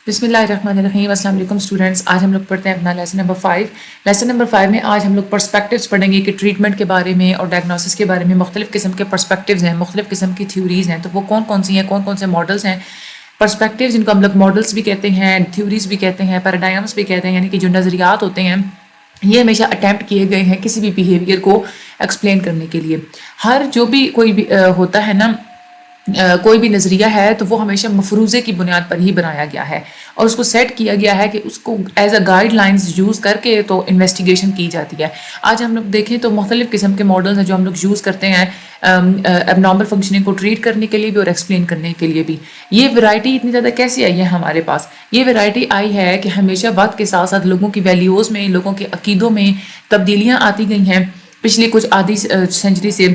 بسم اللہ الرحمن الرحیم. السلام علیکم اسٹوڈنٹس. آج ہم لوگ پڑھتے ہیں اپنا لیسن نمبر 5. لیسن نمبر 5 میں آج ہم لوگ پرسپیکٹیوز پڑھیں گے کہ ٹریٹمنٹ کے بارے میں اور ڈائگنوسس کے بارے میں مختلف قسم کے پرسپیکٹیوز ہیں, مختلف قسم کی تھیوریز ہیں. تو وہ کون کون سی ہیں, کون کون سے ماڈلس ہیں. پرسپیکٹیوز جن کو ہم لوگ ماڈلس بھی کہتے ہیں, تھیوریز بھی کہتے ہیں, پیراڈائمس بھی کہتے ہیں, یعنی کہ جو نظریات ہوتے ہیں یہ ہمیشہ اٹیمپٹ کیے گئے ہیں کسی بھی بیہیویئر کو ایکسپلین کرنے کے لیے. ہر جو بھی کوئی بھی ہوتا ہے نا, کوئی بھی نظریہ ہے تو وہ ہمیشہ مفروضے کی بنیاد پر ہی بنایا گیا ہے اور اس کو سیٹ کیا گیا ہے کہ اس کو as a guide lines use کر کے تو انویسٹیگیشن کی جاتی ہے. آج ہم لوگ دیکھیں تو مختلف قسم کے ماڈلز ہیں جو ہم لوگ یوز کرتے ہیں اب نارمل فنکشننگ کو ٹریٹ کرنے کے لیے بھی اور ایکسپلین کرنے کے لیے بھی. یہ ویرائٹی اتنی زیادہ کیسے آئی ہے ہمارے پاس؟ یہ ویرائٹی آئی ہے کہ ہمیشہ وقت کے ساتھ ساتھ لوگوں کی ویلیوز میں, لوگوں کے عقیدوں میں تبدیلیاں آتی گئی ہیں پچھلی کچھ آدھی سینچری سے.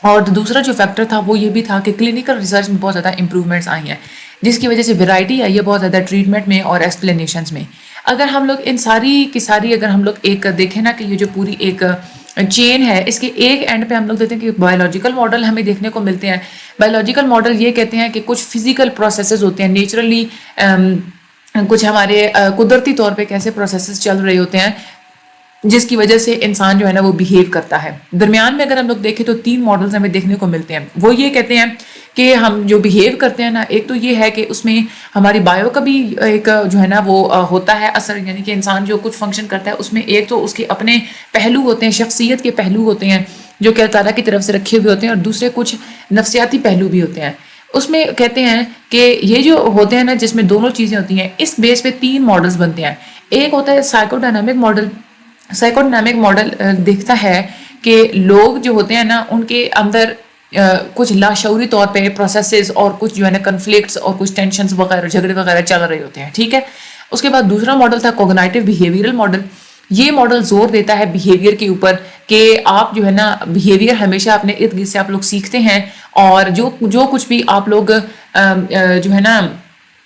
اور دوسرا جو فیکٹر تھا وہ یہ بھی تھا کہ کلینکل ریسرچ میں بہت زیادہ امپرومنٹس آئی ہیں جس کی وجہ سے ویرائٹی آئی ہے بہت زیادہ ٹریٹمنٹ میں اور ایکسپلینیشنز میں. اگر ہم لوگ ان ساری کی ساری اگر ہم لوگ ایک دیکھیں نا کہ یہ جو پوری ایک چین ہے, اس کے ایک اینڈ پہ ہم لوگ دیکھتے ہیں کہ بایولوجیکل ماڈل ہمیں دیکھنے کو ملتے ہیں. بایولوجیکل ماڈل یہ کہتے ہیں کہ کچھ فزیکل پروسیسز ہوتے ہیں نیچرلی, کچھ ہمارے قدرتی طور پہ کیسے پروسیسز چل رہے ہوتے ہیں جس کی وجہ سے انسان جو ہے نا وہ بیہیو کرتا ہے. درمیان میں اگر ہم لوگ دیکھیں تو 3 ماڈلز ہمیں دیکھنے کو ملتے ہیں. وہ یہ کہتے ہیں کہ ہم جو بیہیو کرتے ہیں نا, ایک تو یہ ہے کہ اس میں ہماری بایو کا بھی ایک جو ہے نا وہ ہوتا ہے اثر, یعنی کہ انسان جو کچھ فنکشن کرتا ہے اس میں ایک تو اس کے اپنے پہلو ہوتے ہیں, شخصیت کے پہلو ہوتے ہیں جو کہ اللہ تعالیٰ کی طرف سے رکھے ہوئے ہوتے ہیں, اور دوسرے کچھ نفسیاتی پہلو بھی ہوتے ہیں. اس میں کہتے ہیں کہ یہ جو ہوتے ہیں نا جس میں دونوں چیزیں ہوتی ہیں, اس بیس پہ 3 ماڈلز بنتے ہیں. ایک ہوتا ہے psycho dynamic model. Psycho dynamic model دیکھتا ہے کہ لوگ جو ہوتے ہیں نا ان کے اندر کچھ لاشعوری طور پہ پروسیسز اور کچھ جو ہے نا کنفلکٹس اور کچھ ٹینشنز وغیرہ جھگڑے وغیرہ چل رہے ہوتے ہیں, ٹھیک ہے. اس کے بعد دوسرا ماڈل تھا کوگنائٹیو بیہیویئرل ماڈل. یہ ماڈل زور دیتا ہے بیہیویئر کے اوپر کہ آپ جو ہے نا بیہیویئر ہمیشہ اپنے ارد گرد سے آپ لوگ سیکھتے ہیں, اور جو کچھ بھی آپ لوگ جو ہے نا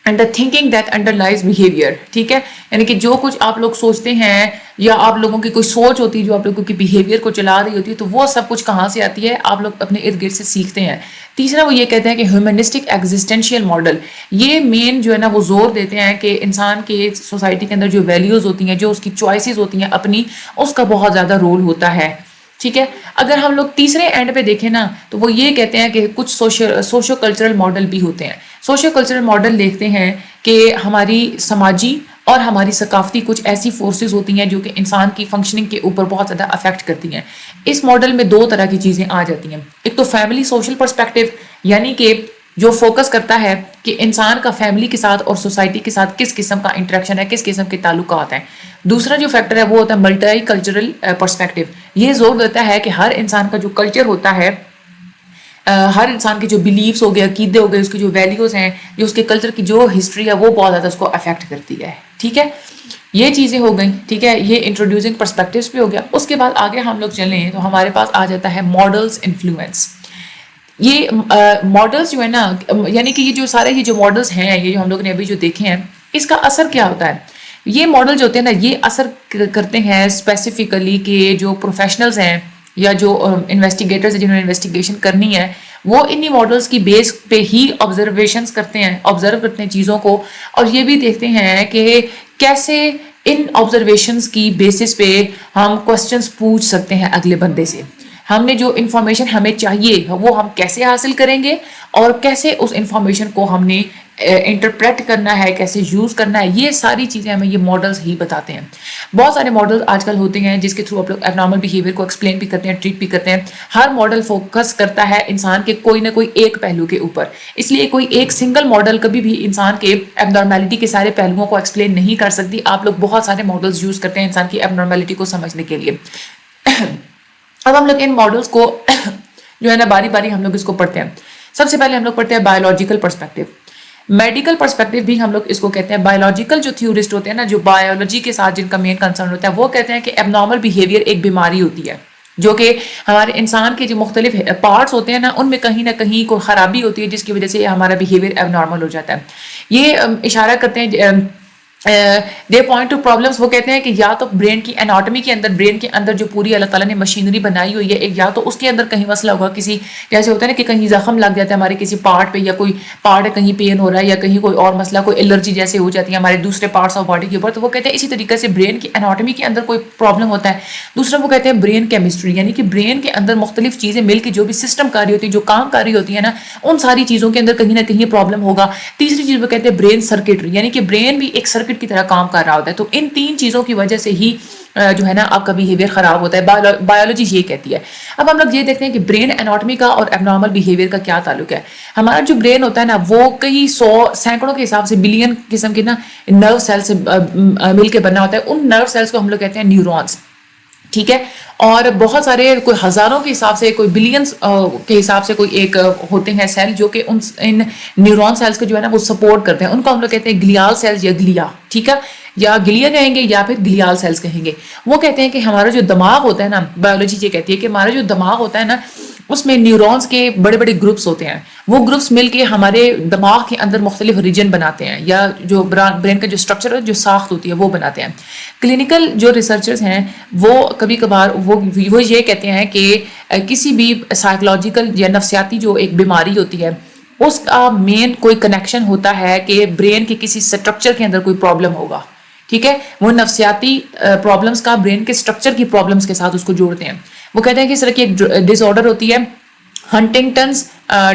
under thinking that under لائز behaviour, ٹھیک ہے, یعنی کہ جو کچھ آپ لوگ سوچتے ہیں یا آپ لوگوں کی کوئی سوچ ہوتی ہے جو آپ لوگوں کی بیہیویئر کو چلا رہی ہوتی ہے, تو وہ سب کچھ کہاں سے آتی ہے؟ آپ لوگ اپنے ارد گرد سے سیکھتے ہیں. تیسرا وہ یہ کہتے ہیں کہ ہیومنسٹک ایگزسٹینشیل ماڈل. یہ مین جو ہے نا وہ زور دیتے ہیں کہ انسان کے سوسائٹی کے اندر جو ویلیوز ہوتی ہیں, جو اس کی چوائسیز ہوتی ہیں اپنی, اس کا بہت زیادہ رول ہوتا ہے, ٹھیک ہے. اگر ہم لوگ تیسرے اینڈ پہ دیکھیں نا تو وہ یہ کہتے ہیں کہ کچھ سوشو کلچرل ماڈل بھی ہوتے ہیں. سوشو کلچرل ماڈل دیکھتے ہیں کہ ہماری سماجی اور ہماری ثقافتی کچھ ایسی فورسز ہوتی ہیں جو کہ انسان کی فنکشننگ کے اوپر بہت زیادہ افیکٹ کرتی ہیں. اس ماڈل میں 2 طرح کی چیزیں آ جاتی ہیں. ایک تو فیملی سوشل پرسپیکٹیو, یعنی کہ جو فوکس کرتا ہے کہ انسان کا فیملی کے ساتھ اور سوسائٹی کے ساتھ کس قسم کا انٹریکشن ہے, کس قسم کے تعلقات ہیں. دوسرا جو فیکٹر ہے وہ ہوتا ہے ملٹی کلچرل پرسپیکٹیو. یہ زور دیتا ہے کہ ہر انسان کا جو کلچر ہوتا ہے, ہر انسان کے جو بلیفس ہو گئے, عقیدے ہو گئے, اس کی جو ویلیوز ہیں, جو اس کے کلچر کی جو ہسٹری ہے وہ بہت زیادہ اس کو افیکٹ کرتی ہے, ٹھیک ہے. یہ چیزیں ہو گئیں, ٹھیک ہے. یہ انٹروڈیوسنگ پرسپیکٹیوز بھی ہو گیا. اس کے بعد آگے ہم لوگ چلیں تو ہمارے پاس آ جاتا ہے ماڈلز انفلوئنس. یہ ماڈلز جو ہے نا, یعنی کہ یہ جو سارے یہ جو ماڈلز ہیں, یہ جو ہم لوگ نے ابھی جو دیکھے ہیں, اس کا اثر کیا ہوتا ہے؟ یہ ماڈل جو ہوتے ہیں نا یہ اثر کرتے ہیں اسپیسیفکلی کہ جو پروفیشنلز ہیں یا جو انویسٹیگیٹرز ہیں جنہوں نے انویسٹیگیشن کرنی ہے, وہ انہی ماڈلز کی بیس پہ ہی آبزرویشنز کرتے ہیں, آبزرو کرتے ہیں چیزوں کو, اور یہ بھی دیکھتے ہیں کہ کیسے ان آبزرویشنز کی بیسس پہ ہم کوسچنز پوچھ سکتے ہیں اگلے بندے سے. ہم نے جو انفارمیشن ہمیں چاہیے وہ ہم کیسے حاصل کریں گے, اور کیسے اس انفارمیشن کو ہم نے انٹرپریٹ کرنا ہے, کیسے یوز کرنا ہے, یہ ساری چیزیں ہمیں یہ ماڈلز ہی بتاتے ہیں. بہت سارے ماڈل آج کل ہوتے ہیں جس کے تھرو آپ لوگ اب نارمل بیہیویئر کو ایکسپلین بھی کرتے ہیں, ٹریٹ بھی کرتے ہیں. ہر ماڈل فوکس کرتا ہے انسان کے کوئی نہ کوئی ایک پہلو کے اوپر, اس لیے کوئی ایک سنگل ماڈل کبھی بھی انسان کے اب نارمیلٹی کے سارے پہلوؤں کو ایکسپلین نہیں کر سکتی. آپ لوگ بہت سارے ماڈلز یوز کرتے ہیں انسان کی اب نارمیلٹی کو سمجھنے کے لیے. اب ہم لوگ ان ماڈلز کو جو ہے نا باری باری ہم لوگ اس کو پڑھتے ہیں. سب سے پہلے ہم لوگ پڑھتے ہیں بایولوجیکل پرسپیکٹیو. میڈیکل پرسپیکٹیو بھی ہم لوگ اس کو کہتے ہیں. بایولوجیکل جو تھیورسٹ ہوتے ہیں نا, جو بایولوجی کے ساتھ جن کا مین کنسرن ہوتا ہے, وہ کہتے ہیں کہ اب نارمل بیہیویئر ایک بیماری ہوتی ہے جو کہ ہمارے انسان کے جو مختلف پارٹس ہوتے ہیں نا ان میں کہیں نہ کہیں کوئی خرابی ہوتی ہے جس کی وجہ سے ہمارا بیہیویئر اب نارمل ہو جاتا ہے. یہ اشارہ کرتے ہیں دے پوائنٹ ٹو پرابلمس. وہ کہتے ہیں کہ یا تو برین کی اناٹمی کے اندر، برین کے اندر جو پوری اللہ تعالیٰ نے مشینری بنائی ہوئی ہے ایک، یا تو اس کے اندر کہیں مسئلہ ہوگا، کسی جیسے ہوتا ہے نا کہ کہیں زخم لگ جاتا ہے ہمارے کسی پارٹ پہ، یا کوئی پارٹ کہیں پین ہو رہا ہے، یا کہیں کوئی اور مسئلہ، کوئی الرجی جیسے ہو جاتی ہے ہمارے دوسرے پارٹس آف باڈی کے اوپر. تو وہ کہتے ہیں اسی طریقے سے برین کی اناٹمی کے اندر کوئی پرابلم ہوتا ہے. دوسرا وہ کہتے ہیں برین کیمسٹری، یعنی کہ برین کے اندر مختلف چیزیں مل کے جو بھی سسٹم کر رہی ہوتی ہے، جو کام کر رہی ہوتی ہے نا، ان ساری چیزوں کے اندر کہیں نہ کہیں پرابلم ہوگا. تیسری چیز وہ کہتے ہیں برین سرکٹری، یعنی کہ برین بھی ایک سرکٹ کی طرح کام کر رہا ہوتا ہے. تو ان تین چیزوں کی وجہ سے ہی جو ہے نا آپ کا بیہیویئر خراب ہوتا ہے. بایولوجی یہ کہتی ہے. اب ہم لوگ یہ دیکھتے ہیں کہ برین اناٹمی کا اور اب نارمل بیہیویئر کا کیا تعلق ہے. ہمارا جو برین ہوتا ہے نا وہ کئی سو سینکڑوں کے حساب سے بلین قسم کے نا نرو سیل سے مل کے بنا ہوتا ہے. ان نرو سیلس کو ہم لوگ کہتے ہیں نیورونس. ٹھیک ہے. اور بہت سارے کوئی ہزاروں کے حساب سے، کوئی بلینس کے حساب سے کوئی ایک ہوتے ہیں سیل جو کہ ان نیورون سیلس کو جو ہے نا وہ سپورٹ کرتے ہیں. ان کو ہم لوگ کہتے ہیں گلیال سیلز یا گلیا. ٹھیک ہے. یا گلیا کہیں گے یا پھر گلیال سیلز کہیں گے. وہ کہتے ہیں کہ ہمارا جو دماغ ہوتا ہے نا، بایولوجی یہ کہتی ہے کہ ہمارا جو دماغ ہوتا ہے نا اس میں نیورونز کے بڑے بڑے گروپس ہوتے ہیں. وہ گروپس مل کے ہمارے دماغ کے اندر مختلف ریجن بناتے ہیں، یا جو برین کا جو اسٹرکچر ہے، جو ساخت ہوتی ہے وہ بناتے ہیں. کلینکل جو ریسرچرز ہیں وہ کبھی کبھار وہ یہ کہتے ہیں کہ کسی بھی سائیکولوجیکل یا نفسیاتی جو ایک بیماری ہوتی ہے اس کا مین کوئی کنیکشن ہوتا ہے کہ برین کے کسی اسٹرکچر کے اندر کوئی پرابلم ہوگا. ٹھیک ہے. وہ نفسیاتی پرابلمس کا برین کے اسٹرکچر کی پرابلمس کے ساتھ اس کو جوڑتے ہیں. وہ کہتے ہیں کہ اس طرح کی ایک ڈس آرڈر ہوتی ہے ہنٹنگٹنز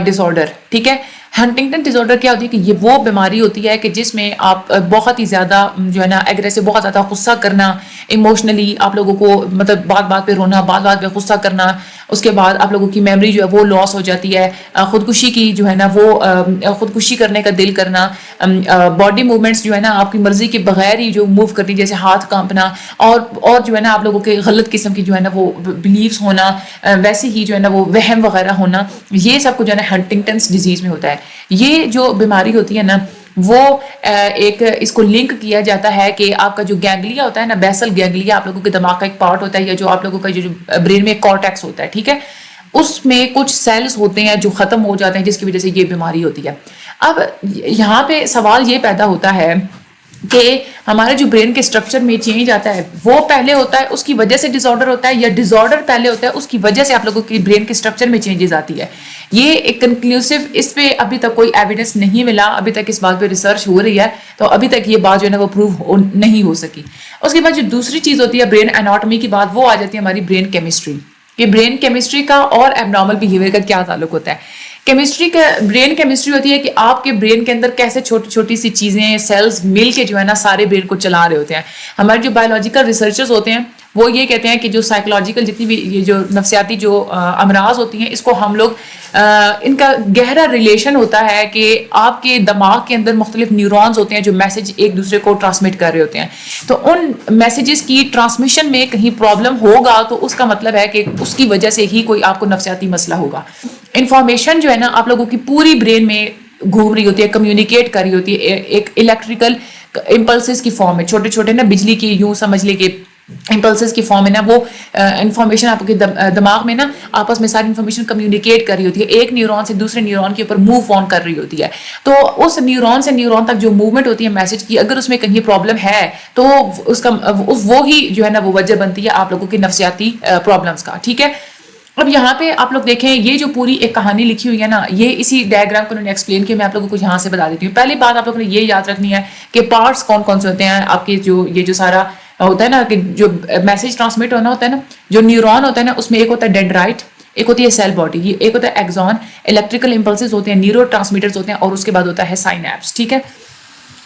ڈس آرڈر. ٹھیک ہے. ہنٹنگٹن ڈس آرڈر کیا ہوتی ہے کہ یہ وہ بیماری ہوتی ہے کہ جس میں آپ بہت ہی زیادہ جو ہے نا ایگریسو، بہت زیادہ غصہ کرنا، ایموشنلی آپ لوگوں کو مطلب بات بات پہ رونا، بات بات پہ غصہ کرنا. اس کے بعد آپ لوگوں کی میموری جو ہے وہ لاس ہو جاتی ہے. خودکشی کی جو ہے نا وہ خودکشی کرنے کا دل کرنا. باڈی موومنٹس جو ہے نا آپ کی مرضی کے بغیر ہی جو موو کرتی، جیسے ہاتھ کانپنا، اور جو ہے نا آپ لوگوں کے غلط قسم کی جو ہے نا وہ بلیفس ہونا، ویسے ہی جو ہے نا وہ وہم وغیرہ ہونا. یہ سب کو جو ہے نا ہنٹنگٹنس ڈیزیز میں ہوتا ہے. یہ جو بیماری ہوتی ہے نا وہ ایک اس کو لنک کیا جاتا ہے کہ آپ کا جو گینگلیا ہوتا ہے نا، بیسل گینگلیا آپ لوگوں کے دماغ کا ایک پارٹ ہوتا ہے، یا جو آپ لوگوں کا جو برین میں کارٹیکس ہوتا ہے. ٹھیک ہے. اس میں کچھ سیلز ہوتے ہیں جو ختم ہو جاتے ہیں جس کی وجہ سے یہ بیماری ہوتی ہے. اب یہاں پہ سوال یہ پیدا ہوتا ہے کہ ہمارے جو برین کے سٹرکچر میں چینج آتا ہے وہ پہلے ہوتا ہے اس کی وجہ سے ڈس آرڈر ہوتا ہے، یا ڈس آرڈر پہلے ہوتا ہے اس کی وجہ سے آپ لوگوں کی برین کے سٹرکچر میں چینجز آتی ہے. یہ ایک کنکلوسیو اس پہ ابھی تک کوئی ایویڈنس نہیں ملا. ابھی تک اس بات پہ ریسرچ ہو رہی ہے، تو ابھی تک یہ بات جو ہے نا وہ پروو نہیں ہو سکی. اس کے بعد جو دوسری چیز ہوتی ہے برین اناٹمی کی بات، وہ آ جاتی ہے ہماری برین کیمسٹری. کہ برین کیمسٹری کا اور ایب نارمل بیہیویئر کا کیا تعلق ہوتا ہے. کیمسٹری کا برین کیمسٹری ہوتی ہے کہ آپ کے برین کے اندر کیسے چھوٹی چھوٹی سی چیزیں، سیلز مل کے جو ہے نا سارے برین کو چلا رہے ہوتے ہیں. ہمارے جو بایولوجیکل ریسرچرز ہوتے ہیں وہ یہ کہتے ہیں کہ جو سائیکولوجیکل جتنی بھی یہ جو نفسیاتی جو امراض ہوتی ہیں، اس کو ہم لوگ ان کا گہرا ریلیشن ہوتا ہے کہ آپ کے دماغ کے اندر مختلف نیورونز ہوتے ہیں جو میسج ایک دوسرے کو ٹرانسمٹ کر رہے ہوتے ہیں. تو ان میسیجز کی ٹرانسمیشن میں کہیں پرابلم ہوگا تو اس کا مطلب ہے کہ اس کی وجہ سے ہی کوئی آپ کو نفسیاتی مسئلہ ہوگا. انفارمیشن جو ہے نا آپ لوگوں کی پوری برین میں گھوم رہی ہوتی ہے، کمیونیکیٹ کر رہی ہوتی ہے ایک الیکٹریکل امپلسز کی فارم میں، چھوٹے چھوٹے نا بجلی کی یوں سمجھ لے کہ امپلسز کی فارم میں نا وہ انفارمیشن آپ کے دماغ میں نا آپس میں ساری انفارمیشن کمیونیکیٹ کر رہی ہوتی ہے، ایک نیورون سے دوسرے نیورون کے اوپر موو آن کر رہی ہوتی ہے. تو اس نیورون سے نیورون تک جو موومنٹ ہوتی ہے میسج کی، اگر اس میں کہیں پرابلم ہے تو اس کا وہی جو ہے نا وہ وجہ بنتی ہے آپ لوگوں کی نفسیاتی پرابلمس کا. ٹھیک ہے. اب یہاں پہ آپ لوگ دیکھیں یہ جو پوری ایک کہانی لکھی ہوئی ہے نا، یہ اسی ڈائیگرام کو انہوں نے ایکسپلین کیا. میں آپ لوگوں کو یہاں سے بتا دیتی ہوں. پہلی بات آپ لوگوں نے یہ یاد رکھنی ہے کہ پارٹس کون کون سے ہوتے ہیں آپ کے یہ جو سارا ہوتا ہے نا کہ جو میسج ٹرانسمٹ ہونا ہوتا ہے نا، جو نیورون ہوتا ہے نا اس میں ایک ہوتا ہے ڈینڈرائٹ، ایک ہوتی ہے سیل باڈی، ایک ہوتا ہے ایگزون، الیکٹریکل امپلسز ہوتے ہیں، نیورو ٹرانسمیٹرز ہوتے ہیں، اور اس کے بعد ہوتا ہے سائنیپس. ٹھیک ہے.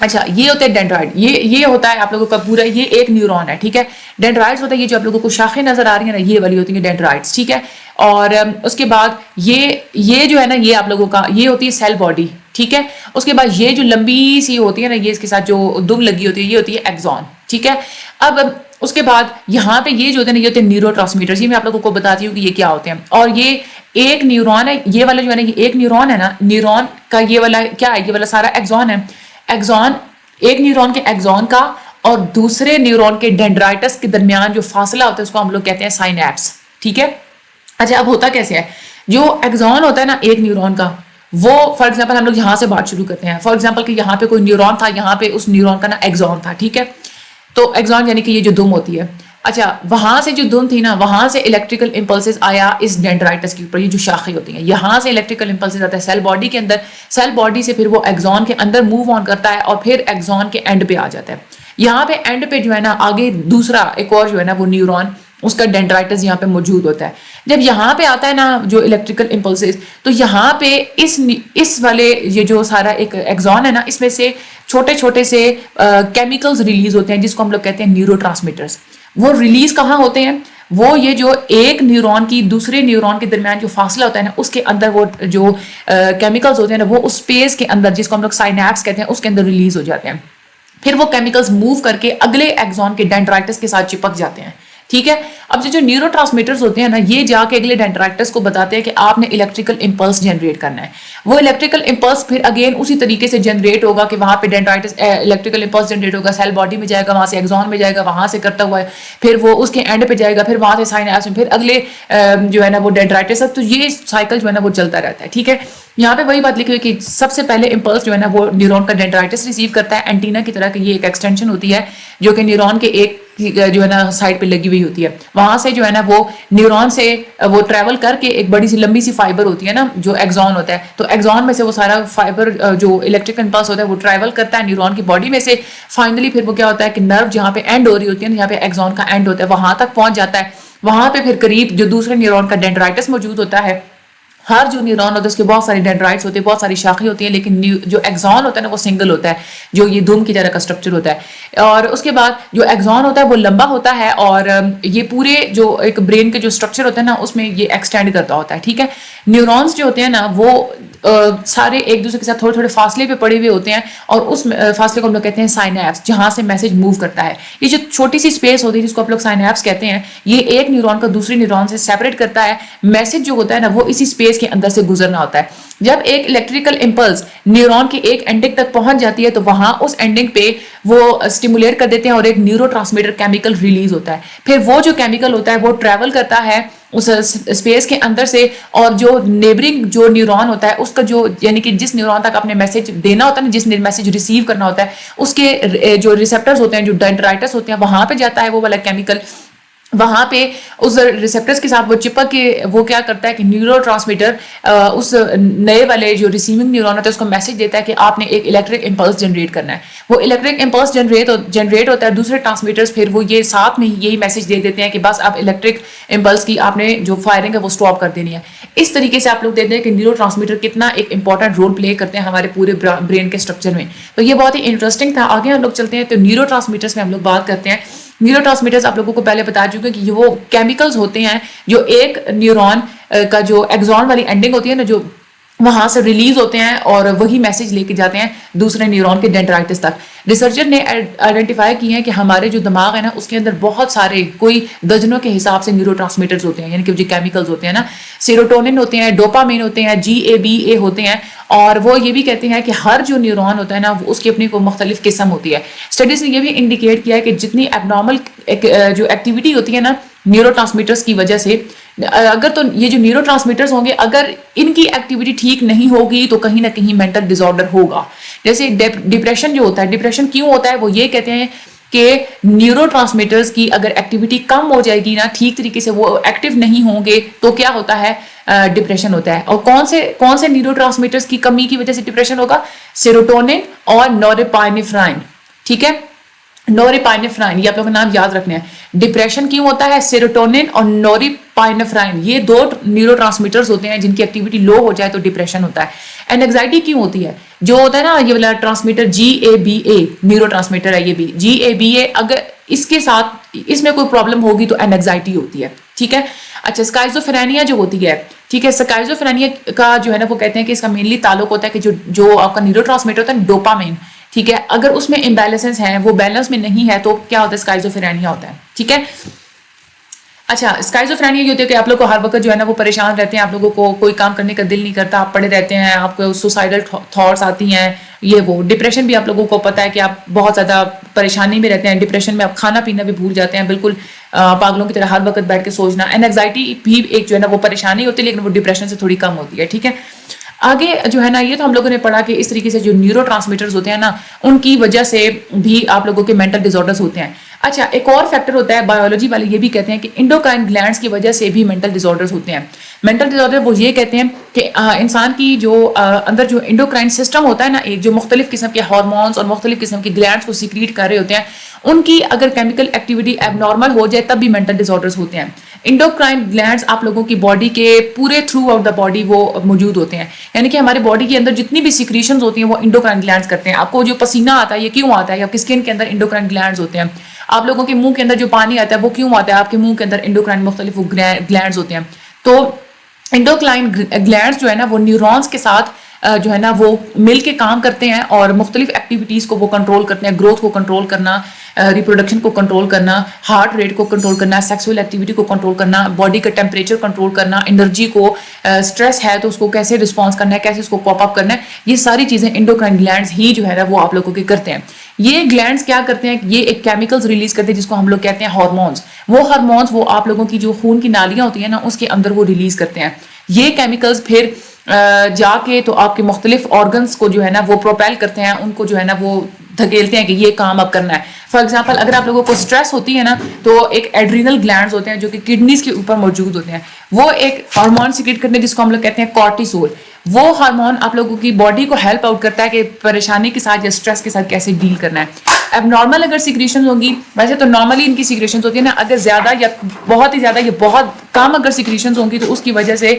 اچھا یہ ہوتا ہے ڈینڈرائٹ. یہ ہوتا ہے آپ لوگوں کا پورا یہ ایک نیورون ہے. ٹھیک ہے. ڈینڈرائٹس ہوتا ہے یہ جو آپ لوگوں کو شاخیں نظر آ رہی ہیں نا، یہ والی ہوتی ہیں ڈینڈرائٹس. ٹھیک ہے. اور اس کے بعد یہ جو ہے نا یہ آپ لوگوں کا یہ ہوتی ہے سیل باڈی. ٹھیک ہے. اس کے بعد یہ جو لمبی سی ہوتی ہے نا، یہ اس کے ساتھ جو دم لگی ہوتی ہے، یہ ہوتی ہے ایگزون. ٹھیک ہے. اب اس کے بعد یہاں پہ یہ جو ہوتے ہیں نا یہ ہوتے ہیں نیورو ٹرانسمیٹرز. یہ میں آپ لوگوں کو بتاتی ہوں کہ یہ کیا ہوتے ہیں. اور یہ ایک نیورون ہے، یہ والا جو ہے نا یہ ایک نیورون ہے نا، نیورون کا یہ والا کیا ہے، یہ والا سارا ایگزون ہے. ایگزون ایک نیورون کے ایگزون کا اور دوسرے نیورون کے ڈینڈرائٹس کے درمیان جو فاصلہ ہوتا ہے اس کو ہم لوگ کہتے ہیں سائنیپس. ٹھیک ہے. اچھا اب ہوتا کیسے ہے، جو ایگزون ہوتا ہے نا ایک نیورون کا، وہ فار ایگزامپل ہم لوگ یہاں سے بات شروع کرتے ہیں. فار ایگزامپل کہ یہاں پہ کوئی نیورون تھا, یہاں پہ اس نیورون کا نا ایگزون تھا, ٹھیک ہے. تو ایگزون یعنی کہ یہ جو دم ہوتی ہے. اچھا, وہاں سے جو دم تھی نا, وہاں سے الیکٹریکل امپلسز آیا اس ڈینڈرائٹس کے اوپر, یہ جو شاخیں ہوتی ہیں یہاں سے الیکٹریکل امپلسز آتا ہے سیل باڈی کے اندر, سیل باڈی سے پھر وہ ایگزون کے اندر موو آن کرتا ہے اور پھر ایگزون کے اینڈ پہ آ جاتا ہے. یہاں پہ اینڈ پہ جو ہے نا آگے دوسرا ایک اور جو ہے نا وہ نیورون, اس کا ڈینڈرائٹس یہاں پہ موجود ہوتا ہے. جب یہاں پہ آتا ہے نا جو الیکٹریکل امپلسز, تو یہاں پہ اس والے یہ جو سارا ایک ایگزون ہے نا, اس میں سے چھوٹے چھوٹے سے کیمیکلز ریلیز ہوتے ہیں جس کو ہم لوگ کہتے ہیں نیورو ٹرانسمیٹرز. وہ ریلیز کہاں ہوتے ہیں؟ وہ یہ جو ایک نیورون کی دوسرے نیورون کے درمیان جو فاصلہ ہوتا ہے نا, اس کے اندر وہ جو کیمیکلز ہوتے ہیں نا, وہ اس اسپیس کے اندر جس کو ہم لوگ سائنیپس کہتے ہیں اس کے اندر ریلیز ہو جاتے ہیں. پھر وہ کیمیکلز موو کر کے اگلے ایگزون کے ڈینڈرائٹس کے ساتھ چپک جاتے ہیں, ٹھیک ہے. اب جو نیورو ٹرانسمیٹرز ہوتے ہیں نا, یہ جا کے اگلے ڈینڈرائٹس کو بتاتے ہیں کہ آپ نے الیکٹریکل امپلس جنریٹ کرنا ہے. وہ الیکٹریکل امپلس پھر اگین اسی طریقے سے جنریٹ ہوگا کہ وہاں پہ ڈینڈرائٹس الیکٹریکل امپلس جنریٹ ہوگا, سیل باڈی میں جائے گا, وہاں سے ایگزون میں جائے گا, وہاں سے کرتا ہوا ہے پھر وہ اس کے اینڈ پہ جائے گا, پھر وہاں سے سائنیپس میں, پھر اگلے جو ہے نا وہ ڈینڈرائٹس. تو یہ سائیکل جو ہے نا وہ چلتا رہتا ہے, ٹھیک ہے. یہاں پہ وہی بات لکھی ہوئی کہ سب سے پہلے امپلس جو ہے نا وہ نیورون کا ڈینڈرائٹس ریسیو کرتا ہے اینٹینا کی طرح, کہ یہ ایک ایکسٹینشن ہوتی ہے جو کہ نیورون کے ایک جو ہے نا سائڈ پہ لگی ہوئی ہوتی ہے. وہاں سے جو ہے نا وہ نیورون سے وہ ٹریول کر کے ایک بڑی سی لمبی سی فائبر ہوتی ہے نا جو ایگزون ہوتا ہے, تو ایگزون میں سے وہ سارا فائبر جو الیکٹرک امپلس ہوتا ہے وہ ٹریول کرتا ہے نیورون کی باڈی میں سے. فائنلی پھر وہ کیا ہوتا ہے کہ نرو جہاں پہ اینڈ ہو رہی ہوتی ہے نا, جہاں پہ ایگزون کا اینڈ ہوتا ہے, وہاں تک پہنچ جاتا ہے. وہاں پہ پھر قریب جو دوسرے نیورون کا ڈینڈرائٹس موجود ہوتا ہے. ہر جو نیورون ہوتا ہے اس کے بہت ساری ڈینڈرائٹس ہوتے ہیں, بہت ساری شاخیں ہوتی ہیں, لیکن جو ایگزون ہوتا ہے نا وہ سنگل ہوتا ہے, جو یہ دم کی طرح کا اسٹرکچر ہوتا ہے. اور اس کے بعد جو ایگزون ہوتا ہے وہ لمبا ہوتا ہے, اور یہ پورے جو ایک برین کے جو اسٹرکچر ہوتا ہے نا اس میں یہ ایکسٹینڈ کرتا ہوتا ہے, ٹھیک ہے. نیورونس جو ہوتے ہیں نا وہ سارے ایک دوسرے کے ساتھ تھوڑے تھوڑے فاصلے پہ پڑے ہوئے ہوتے ہیں, اور اس فاصلے کو ہم لوگ کہتے ہیں سائنیپس, جہاں سے میسج موو کرتا ہے. یہ جو چھوٹی سی اسپیس ہوتی ہے جس کو آپ لوگ سائنیپس کہتے ہیں, یہ ایک نیورون کو دوسری نیورون سے سیپریٹ کرتا ہے. میسج جو ہوتا ہے نا وہ اسی اسپیس کے اندر سے گزرنا ہوتا ہے. جب ایک الیکٹریکل امپلس نیورون کی ایک اینڈنگ تک پہنچ جاتی ہے, تو وہاں اس اینڈنگ پہ وہ اسٹیمولیٹ کر دیتے ہیں اور ایک نیورو ٹرانسمیٹر کیمیکل ریلیز ہوتا ہے. پھر وہ جو کیمیکل ہوتا ہے وہ ٹریول کرتا ہے اس اسپیس کے اندر سے, اور جو نیبرنگ جو نیورون ہوتا ہے اس کا جو یعنی کہ جس نیورون تک آپ نے میسج دینا ہوتا ہے نا, جس نے میسج ریسیو کرنا ہوتا ہے, اس کے جو ریسیپٹرز ہوتے ہیں, جو ڈینڈرائٹس ہوتے ہیں, وہاں پہ جاتا ہے وہ والا کیمیکل. وہاں پہ اس ریسیپٹرز کے ساتھ وہ چپک کے وہ کیا کرتا ہے کہ نیورو ٹرانسمیٹر اس نئے والے جو ریسیونگ نیورون ہوتا ہے اس کو میسج دیتا ہے کہ آپ نے ایک الیکٹرک امپلس جنریٹ کرنا ہے. وہ الیکٹرک امپلس جنریٹ ہوتا ہے, دوسرے ٹرانسمیٹرز پھر وہ یہ ساتھ میں یہی میسج دے دیتے ہیں کہ بس اب الیکٹرک امپلس کی آپ نے جو فائرنگ ہے وہ اسٹاپ کر دینی ہے. اس طریقے سے آپ لوگ دیکھتے ہیں کہ نیورو ٹرانسمیٹر کتنا ایک امپورٹنٹ رول پلے کرتے ہیں ہمارے پورے برین کے اسٹرکچر میں. تو یہ بہت ہی انٹرسٹنگ تھا. آگے ہم لوگ چلتے ہیں تو نیورو ٹرانسمیٹرز میں ہم لوگ بات کرتے ہیں. نیورو ٹرانسمیٹرز آپ لوگوں کو پہلے بتا چکے کہ وہ کیمیکلز ہوتے ہیں جو ایک نیورون کا جو ایگزون والی اینڈنگ ہوتی ہے نا, جو وہاں سے ریلیز ہوتے ہیں اور وہی میسج لے کے جاتے ہیں دوسرے نیورون کے ڈینڈرائٹس تک. ریسرچر نے آئیڈینٹیفائی کی ہیں کہ ہمارے جو دماغ ہے نا اس کے اندر بہت سارے کوئی درجنوں کے حساب سے نیورو ٹرانسمیٹرز ہوتے ہیں, یعنی کہ جو کیمیکلز ہوتے ہیں نا, سیروٹونن ہوتے ہیں, ڈوپامین ہوتے ہیں, GABA ہوتے ہیں. اور وہ یہ بھی کہتے ہیں کہ ہر جو نیورون ہوتا ہے نا اس کی اپنی کوئی مختلف قسم ہوتی ہے. اسٹڈیز نے یہ بھی انڈیکیٹ کیا ہے کہ جتنی ایب نارمل جو ایکٹیویٹی ہوتی ہے نا نیورو ٹرانسمیٹرز کی وجہ سے, اگر تو یہ جو نیورو ٹرانسمیٹرز ہوں گے اگر ان کی ایکٹیویٹی ٹھیک نہیں ہوگی تو کہیں نہ کہیں مینٹل ڈس آرڈر ہوگا. جیسے ڈپریشن جو ہوتا ہے, ڈپریشن کیوں ہوتا ہے, وہ یہ کہتے ہیں کہ نیورو ٹرانسمیٹرز کی اگر ایکٹیویٹی کم ہو جائے گی نا, ٹھیک طریقے سے وہ ایکٹیو نہیں ہوں گے, تو کیا ہوتا ہے, ڈپریشن ہوتا ہے. اور کون سے نیورو ٹرانسمیٹرز کی کمی کی وجہ سے ڈپریشن ہوگا؟ سیروٹونن اور نورپینفرائن, ٹھیک ہے. نورپینفرائن, یہ آپ لوگوں کو نام یاد رکھنا ہے. ڈپریشن کیوں ہوتا ہے؟ سیروٹونن اور نورپینفرائن, یہ دو نیورو ٹرانسمیٹرز ہوتے ہیں جن کی ایکٹیویٹی لو ہو جائے تو ڈپریشن ہوتا ہے. اینڈ اینگزائٹی کیوں ہوتی ہے؟ جو ہوتا ہے نا یہ والا ٹرانسمیٹر GABA نیورو ٹرانسمیٹر ہے, یہ بھی GABA, اگر اس کے ساتھ اس میں کوئی پرابلم ہوگی تو اینگزائٹی ہوتی ہے, ٹھیک ہے. اچھا, اسکائزوفرینیا جو ہوتی ہے, ٹھیک ہے, اسکائزوفرینیا کا جو ہے نا وہ کہتے ہیں کہ اس کا مینلی تعلق ہوتا ہے کہ جو آپ کا نیورو ٹرانسمیٹر ہوتا ہے ڈوپامین, ٹھیک ہے, اگر اس میں امبیلنسز ہیں, وہ بیلنس میں نہیں ہے, تو کیا ہوتا ہے, اسکائزوفرینیا ہوتا ہے, ٹھیک ہے. اچھا, اسکائزوفرینیا یہ ہوتی ہے کہ آپ لوگ کو ہر وقت جو ہے نا وہ پریشان رہتے ہیں, آپ لوگوں کو کوئی کام کرنے کا دل نہیں کرتا, آپ پڑے رہتے ہیں, آپ کو سوسائڈل تھاٹس آتی ہیں, یہ وہ ڈپریشن بھی آپ لوگوں کو پتہ ہے کہ آپ بہت زیادہ پریشانی میں رہتے ہیں, ڈپریشن میں آپ کھانا پینا بھی بھول جاتے ہیں, بالکل پاگلوں کی طرح ہر وقت بیٹھ کے سوچنا. اینگزائٹی بھی ایک جو ہے نا وہ پریشانی ہوتی ہے, لیکن وہ ڈپریشن سے تھوڑی کم ہوتی ہے. ٹھیک ہے, آگے جو ہے نا یہ تو ہم لوگوں نے پڑھا کہ اس طریقے سے جو نیورو ٹرانسمیٹرز ہوتے ہیں نا, ان کی وجہ سے بھی آپ لوگوں کے مینٹل ڈس آرڈرز ہوتے ہیں. اچھا, ایک اور فیکٹر ہوتا ہے, بایولوجی والے یہ بھی کہتے ہیں کہ انڈوکرائن گلینڈز کی وجہ سے بھی مینٹل ڈس آرڈرز ہوتے ہیں. مینٹل ڈس آرڈر وہ یہ کہتے ہیں کہ انسان کی جو اندر جو انڈوکرائن سسٹم ہوتا ہے نا, ایک جو مختلف قسم کے ہارمونز اور مختلف قسم کے گلینڈز کو سیکریٹ کر رہے ہوتے ہیں, ان کی اگر کیمیکل ایکٹیویٹی ایب نارمل ہو جائے تب بھی مینٹل ڈس آرڈرز ہوتے ہیں. انڈوکرائن گلینڈز آپ لوگوں کی باڈی کے پورے تھرو آؤٹ دا باڈی وہ موجود ہوتے ہیں, یعنی کہ ہمارے باڈی کے اندر جتنی بھی سیکریشنز ہوتی ہیں وہ انڈوکرائن گلینڈز کرتے ہیں. آپ کو جو پسینہ آتا ہے یہ کیوں آتا ہے, یا آپ کی اسکن کے اندر انڈوکرائن گلینڈز ہوتے ہیں. آپ لوگوں کے منہ کے اندر جو پانی آتا ہے وہ کیوں آتا ہے, آپ کے منہ کے اندر انڈوکرائن مختلف گلینڈز ہوتے ہیں. تو انڈوکرائن گلینڈز جو ہے نا وہ نیورونز کے ساتھ جو ہے نا وہ مل کے کام کرتے ہیں اور مختلف ایکٹیویٹیز کو وہ کنٹرول کرتے ہیں, گروتھ کو کنٹرول کرنا, ریپروڈکشن کو کنٹرول کرنا, ہارٹ ریٹ کو کنٹرول کرنا, سیکسول ایکٹیویٹی کو کنٹرول کرنا, باڈی کا ٹیمپریچر کنٹرول کرنا, انرجی کو, اسٹریس ہے تو اس کو کیسے رسپانس کرنا ہے, کیسے اس کو پاپ اپ کرنا ہے. یہ ساری چیزیں انڈوکرائن گلینڈز ہی جو ہے نا وہ آپ لوگوں کے کرتے ہیں. یہ گلینڈز کیا کرتے ہیں, یہ ایک کیمیکلز ریلیز کرتے ہیں جس کو ہم لوگ کہتے ہیں ہارمونز. وہ ہارمونز وہ آپ لوگوں کی جو خون کی نالیاں ہوتی ہیں نا اس کے اندر وہ ریلیز کرتے ہیں. یہ کیمیکلز پھر جا کے تو آپ کے مختلف آرگنز کو جو ہے نا وہ پروپیل کرتے ہیں, ان کو جو ہے نا وہ دھکیلتے ہیں کہ یہ کام اب کرنا ہے. فار ایگزامپل اگر آپ لوگوں کو اسٹریس ہوتی ہے نا تو ایک ایڈرینل گلینڈز ہوتے ہیں جو کہ کڈنیز کے اوپر موجود ہوتے ہیں, وہ ایک ہارمون سیکریٹ کرتے ہیں جس کو ہم لوگ کہتے ہیں کارٹیسول. وہ ہارمون آپ لوگوں کی باڈی کو ہیلپ آؤٹ کرتا ہے کہ پریشانی کے ساتھ یا اسٹریس کے ساتھ کیسے ڈیل کرنا ہے. اب نارمل اگر سیکریشنز ہوں گی, ویسے تو نارملی ان کی سیکریشنز ہوتی ہے نا, اگر زیادہ یا بہت ہی زیادہ یا بہت کم اگر سیکریشنز ہوں گی تو اس کی وجہ سے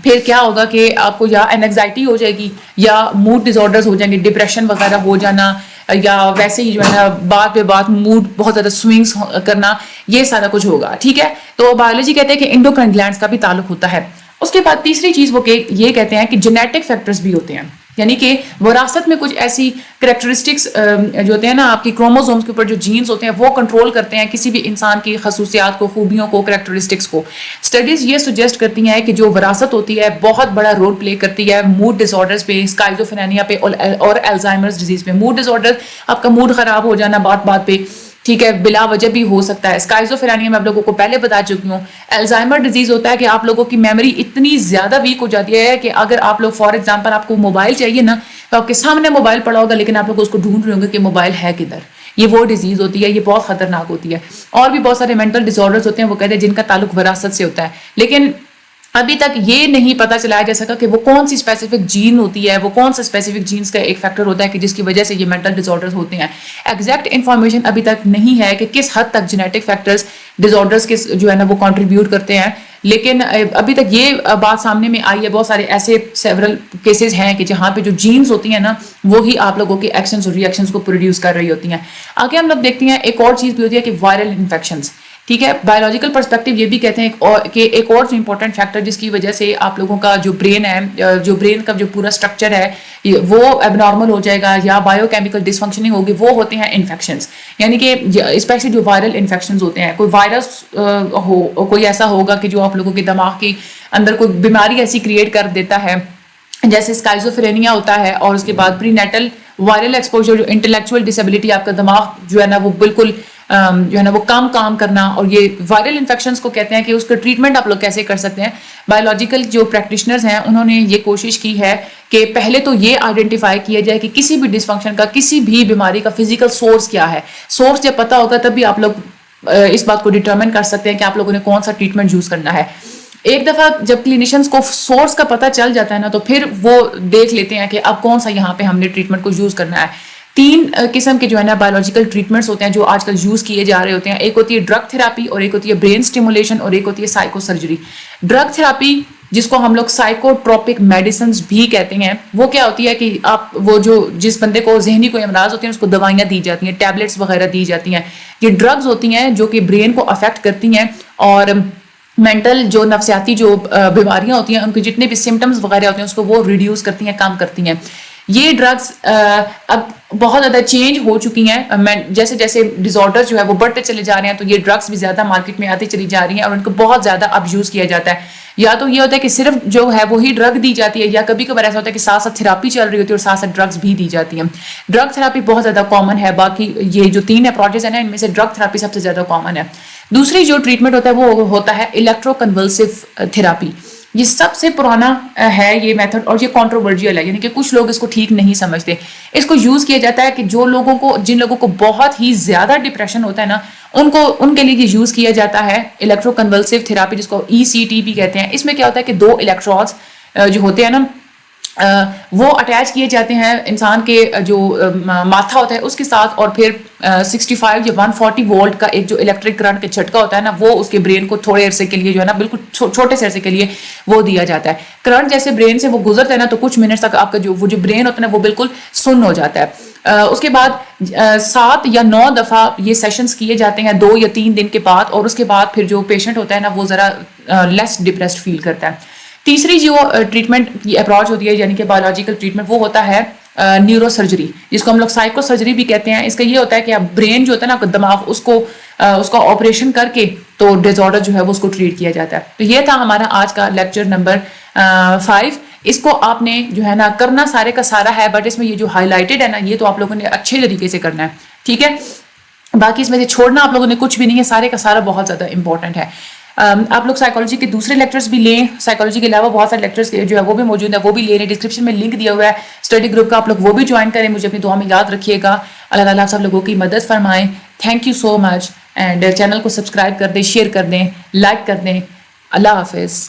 پھر کیا ہوگا کہ آپ کو یا اینگزائٹی ہو جائے گی, یا موڈ ڈس آرڈرز ہو جائیں گے, ڈپریشن وغیرہ ہو جانا, یا ویسے ہی جو ہے نا بات پہ بات موڈ بہت زیادہ سوئنگس کرنا, یہ سارا کچھ ہوگا. ٹھیک ہے, تو بایولوجی کہتے ہیں کہ انڈوکرائن گلینڈز کا بھی تعلق ہوتا ہے. اس کے بعد تیسری چیز وہ یہ کہتے ہیں کہ جینیٹک فیکٹرز بھی ہوتے ہیں, یعنی کہ وراثت میں کچھ ایسی کریکٹرسٹکس جو ہوتے ہیں نا آپ کی کروموزومز کے اوپر جو جینز ہوتے ہیں وہ کنٹرول کرتے ہیں کسی بھی انسان کی خصوصیات کو, خوبیوں کو, کریکٹرسٹکس کو. اسٹڈیز یہ سجیسٹ کرتی ہیں کہ جو وراثت ہوتی ہے بہت بڑا رول پلے کرتی ہے موڈ ڈس آرڈرز پہ, اسکائزوفرینیا پہ اور الزائمرز ڈیزیز پہ. موڈ ڈس آرڈر آپ کا موڈ خراب ہو جانا بات بات پہ, ٹھیک ہے, بلا وجہ بھی ہو سکتا ہے. اسکائزوفرینیا میں آپ لوگوں کو پہلے بتا چکی ہوں. الزائمر ڈیزیز ہوتا ہے کہ آپ لوگوں کی میموری اتنی زیادہ ویک ہو جاتی ہے کہ اگر آپ لوگ فار ایگزامپل آپ کو موبائل چاہیے نا تو آپ کے سامنے موبائل پڑا ہوگا لیکن آپ لوگ اس کو ڈھونڈ رہے ہوں گے کہ موبائل ہے کدھر. یہ وہ ڈیزیز ہوتی ہے, یہ بہت خطرناک ہوتی ہے. اور بھی بہت سارے مینٹل ڈس آرڈرز ہوتے ہیں وہ کہتے ہیں جن کا تعلق وراثت سے ہوتا ہے, لیکن ابھی تک یہ نہیں پتا چلایا جا سکا کہ وہ کون سی اسپیسیفک جین ہوتی ہے, وہ کون سا اسپیسیفک جینز کا ایک فیکٹر ہوتا ہے کہ جس کی وجہ سے یہ مینٹل ڈس آرڈرز ہوتے ہیں. ایگزیکٹ انفارمیشن ابھی تک نہیں ہے کہ کس حد تک جینیٹک فیکٹرز ڈس آرڈرز کے جو ہے نا وہ کنٹریبیوٹ کرتے ہیں, لیکن ابھی تک یہ بات سامنے میں آئی ہے. بہت سارے ایسے سیورل کیسز ہیں کہ جہاں پہ جو جینز ہوتی ہیں نا وہی آپ لوگوں کے ایکشنز اور ری ایکشنز کو پروڈیوس کر رہی ہوتی ہیں. آگے ہم لوگ دیکھتے ہیں ایک اور چیز بھی ہوتی ہے کہ وائرل انفیکشنز. ٹھیک ہے, بایولوجیکل پرسپیکٹو یہ بھی کہتے ہیں کہ ایک اور جو امپورٹنٹ فیکٹر جس کی وجہ سے آپ لوگوں کا جو برین ہے, جو برین کا جو پورا اسٹرکچر ہے وہ اب نارمل ہو جائے گا یا بایو کیمیکل ڈس فنکشننگ ہوگی, وہ ہوتے ہیں انفیکشنز. یعنی کہ اسپیشلی جو وائرل انفیکشنز ہوتے ہیں, کوئی وائرس کوئی ایسا ہوگا کہ جو آپ لوگوں کے دماغ کے اندر کوئی بیماری ایسی کریٹ کر دیتا ہے جیسے اسکائزوفرینیا ہوتا ہے, اور اس کے بعد پری نیٹل وائرل ایکسپوجر جو انٹلیکچوئل ڈسیبلٹی, آپ کا دماغ جو ہے نا وہ بالکل جو ہے نا وہ کام کرنا, اور یہ وائرل انفیکشنز کو کہتے ہیں کہ اس کا ٹریٹمنٹ آپ لوگ کیسے کر سکتے ہیں. بایولوجیکل جو پریکٹیشنرز ہیں انہوں نے یہ کوشش کی ہے کہ پہلے تو یہ آئیڈینٹیفائی کیا جائے کہ کسی بھی ڈس فنکشن کا, کسی بھی بیماری کا فزیکل سورس کیا ہے. سورس جب پتہ ہوگا تب بھی آپ لوگ اس بات کو ڈیٹرمن کر سکتے ہیں کہ آپ لوگوں نے کون سا ٹریٹمنٹ یوز کرنا ہے. ایک دفعہ جب کلینیشنز کو سورس کا پتہ چل جاتا ہے نا تو پھر وہ دیکھ لیتے ہیں کہ اب کون سا یہاں پہ ہم نے ٹریٹمنٹ کو یوز کرنا ہے. 3 قسم کے جو ہے نا بایولوجیکل ٹریٹمنٹس ہوتے ہیں جو آج کل یوز کیے جا رہے ہوتے ہیں. ایک ہوتی ہے ڈرگ تھراپی, اور ایک ہوتی ہے برین اسٹیمولیشن, اور ایک ہوتی ہے سائیکو سرجری. ڈرگ تھراپی جس کو ہم لوگ سائیکوٹروپک میڈیسنز بھی کہتے ہیں, وہ کیا ہوتی ہے کہ آپ وہ جو جس بندے کو ذہنی کوئی امراض ہوتے ہیں اس کو دوائیاں دی جاتی ہیں, ٹیبلٹس وغیرہ دی جاتی ہیں. یہ ڈرگز ہوتی ہیں جو کہ برین کو افیکٹ کرتی ہیں اور مینٹل جو نفسیاتی جو بیماریاں ہوتی ہیں ان کے جتنے بھی سمٹمز وغیرہ ہوتے ہیں اس کو وہ ریڈیوس کرتی ہیں, کم کرتی ہیں. یہ ڈرگز اب بہت زیادہ چینج ہو چکی ہیں, جیسے جیسے ڈس آرڈر جو ہے وہ بڑھتے چلے جا رہے ہیں تو یہ ڈرگز بھی زیادہ مارکیٹ میں آتی چلی جا رہی ہیں اور ان کو بہت زیادہ اب یوز کیا جاتا ہے. یا تو یہ ہوتا ہے کہ صرف جو ہے وہی ڈرگ دی جاتی ہے، یا کبھی کبھار ایسا ہوتا ہے کہ ساتھ ساتھ تھراپی چل رہی ہوتی ہے اور ساتھ ساتھ ڈرگس بھی دی جاتی ہیں. ڈرگ تھراپی بہت زیادہ کامن ہے، باقی یہ جو 3 اپروچز ہیں نا ان میں سے ڈرگ تھراپی سب سے زیادہ کامن ہے. دوسری جو ٹریٹمنٹ ہوتا ہے وہ ہوتا ہے الیکٹرو کنولسو تھراپی. یہ سب سے پرانا ہے یہ میتھڈ، اور یہ کانٹروورجل ہے، یعنی کہ کچھ لوگ اس کو ٹھیک نہیں سمجھتے. اس کو یوز کیا جاتا ہے کہ جن لوگوں کو بہت ہی زیادہ ڈپریشن ہوتا ہے نا ان کے لیے یہ یوز کیا جاتا ہے الیکٹرو کنولسو تھراپی، جس کو ECT بھی کہتے ہیں. اس میں کیا ہوتا ہے کہ 2 الیکٹروڈز جو ہوتے ہیں نا وہ اٹیچ کیے جاتے ہیں انسان کے جو ماتھا ہوتا ہے اس کے ساتھ، اور پھر 65 یا 140 وولٹ کا ایک جو الیکٹرک کرنٹ کا جھٹکا ہوتا ہے نا وہ اس کے برین کو تھوڑے عرصے کے لیے جو ہے نا بالکل چھوٹے سے عرصے کے لیے وہ دیا جاتا ہے. کرنٹ جیسے برین سے وہ گزرتا ہے نا تو کچھ منٹ تک آپ کا جو برین ہوتا ہے نا وہ بالکل سن ہو جاتا ہے. اس کے بعد 7 یا 9 دفعہ یہ سیشنز کیے جاتے ہیں 2 یا 3 دن کے بعد، اور اس کے بعد پھر جو پیشنٹ ہوتا ہے نا وہ ذرا لیس ڈپریسڈ فیل کرتا ہے. تیسری جو ٹریٹمنٹ کی اپروچ ہوتی ہے یعنی کہ بایولوجیکل ٹریٹمنٹ، وہ ہوتا ہے نیورو سرجری، جس کو ہم لوگ سائیکو سرجری بھی کہتے ہیں. اس کا یہ ہوتا ہے کہ اب برین جو ہوتا ہے نا دماغ اس کا آپریشن کر کے تو ڈس آرڈر جو ہے وہ اس کو ٹریٹ کیا جاتا ہے. تو یہ تھا ہمارا آج کا لیکچر نمبر 5. اس کو آپ نے جو ہے نا کرنا سارے کا سارا ہے، بٹ اس میں یہ جو ہائی لائٹڈ ہے نا یہ تو آپ لوگوں نے اچھے طریقے سے کرنا ہے، ٹھیک ہے. باقی اس میں سے چھوڑنا آپ لوگوں نے کچھ بھی نہیں ہے، سارے کا سارا بہت زیادہ امپورٹنٹ ہے. آپ لوگ سائیکالوجی کے دوسرے لیکچرز بھی لیں، سائیکالوجی کے علاوہ بہت سارے لیکچرز جو ہے وہ بھی موجود ہیں، وہ بھی لے لیں. ڈسکرپشن میں لنک دیا ہوا ہے اسٹڈی گروپ کا، آپ لوگ وہ بھی جوائن کریں. مجھے اپنی دعا میں یاد رکھیے گا. اللہ تعالیٰ آپ سب لوگوں کی مدد فرمائیں. Thank you so much. And channel کو سبسکرائب کر دیں، شیئر کر دیں، لائک کر دیں. اللہ حافظ.